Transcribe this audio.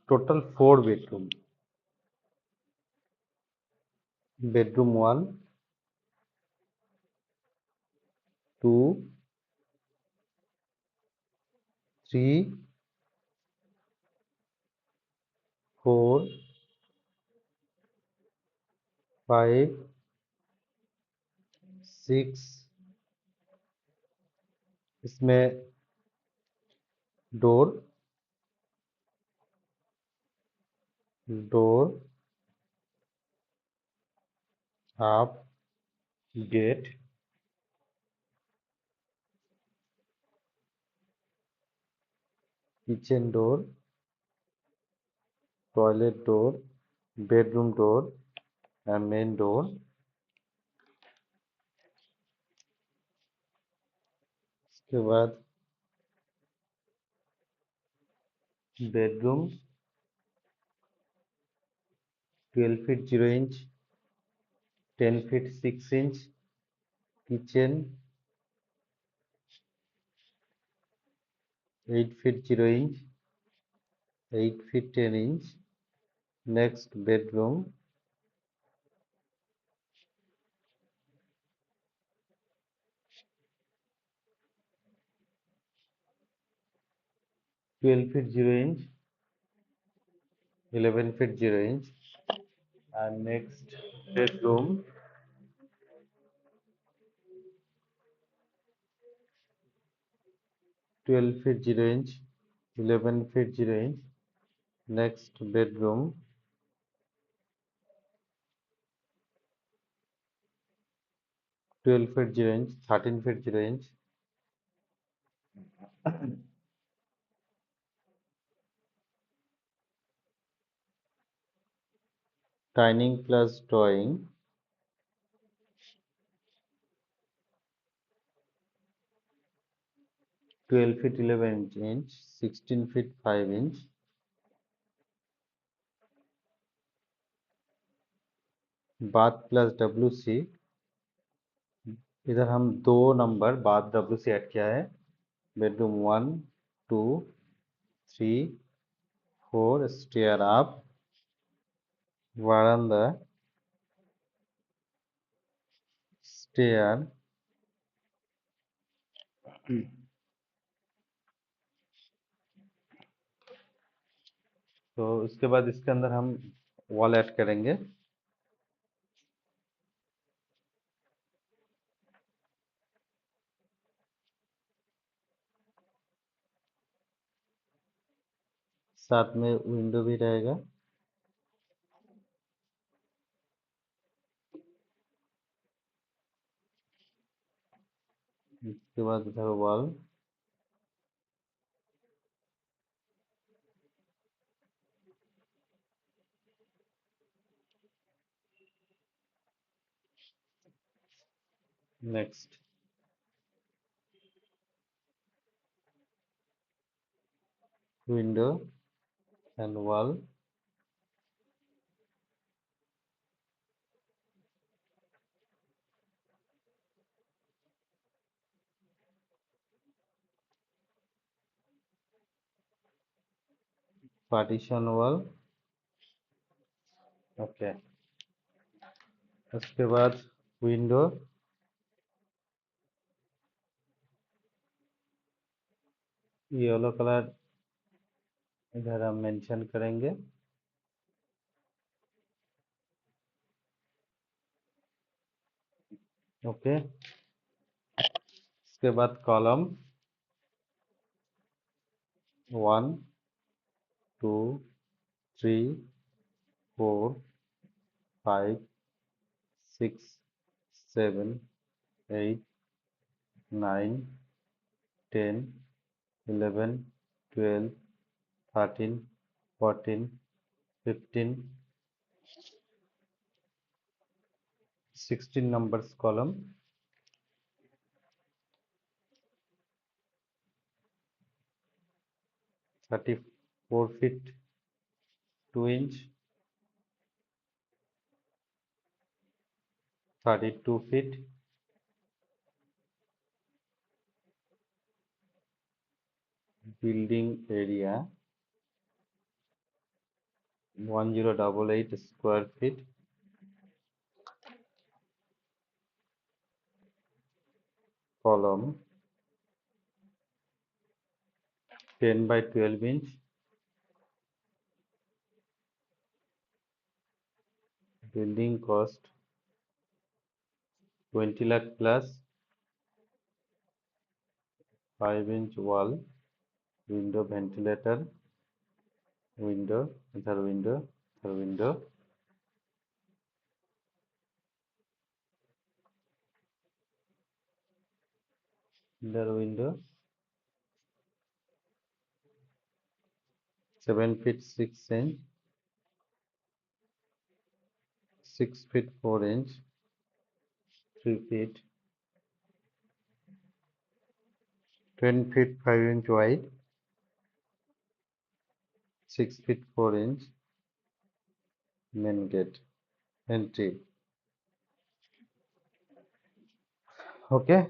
total 4 bedroom. Bedroom 1, 2, 3, 4, 5, 6. इसमें door आप gate, kitchen door, toilet door, bedroom door and main door. उसके बाद bedroom 12 feet 0 inch, 10 feet 6 inch, kitchen 8 feet 0 inch, 8 feet 10 inch. Next bedroom 12 feet 0 inch, 11 feet 0 inch. And next bedroom 12 feet 0 inch, 11 feet 0 inch. Next bedroom 12 feet 0 inch, 13 feet 0 inch. Dining plus drawing 12 feet 11 inch, 16 feet 5 inch. Bath plus WC, इधर हम 2 number bath WC add किया है. Bedroom 1, 2, 3, 4 stair up, वरांदा stair. तो उसके बाद इसके अंदर हम वॉल ऐड करेंगे. साथ में विंडो भी रहेगा. इसके बाद इधर wall. Next window and wall. Partition wall. Okay. उसके बाद विंडो, येलो कलर इधर हम मेंशन करेंगे. ओके. इसके बाद column 1, 2, 3, 4, 5, 6, 7, 8, 9, 10, 11, 12, 13, 14, 15, 16 numbers column. (34 feet 2 inch), 32 feet, building area 1088 square feet. Column 10 by 12 inch. Building cost 20 lakh plus. 5-inch wall. Window ventilator. Window. Other window. Other window. Other window. 7 feet 6 inch. 6 feet 4 inch. 3 feet. 10 feet 5 inch wide. 6 feet 4 inch. Main gate. Entry. Okay.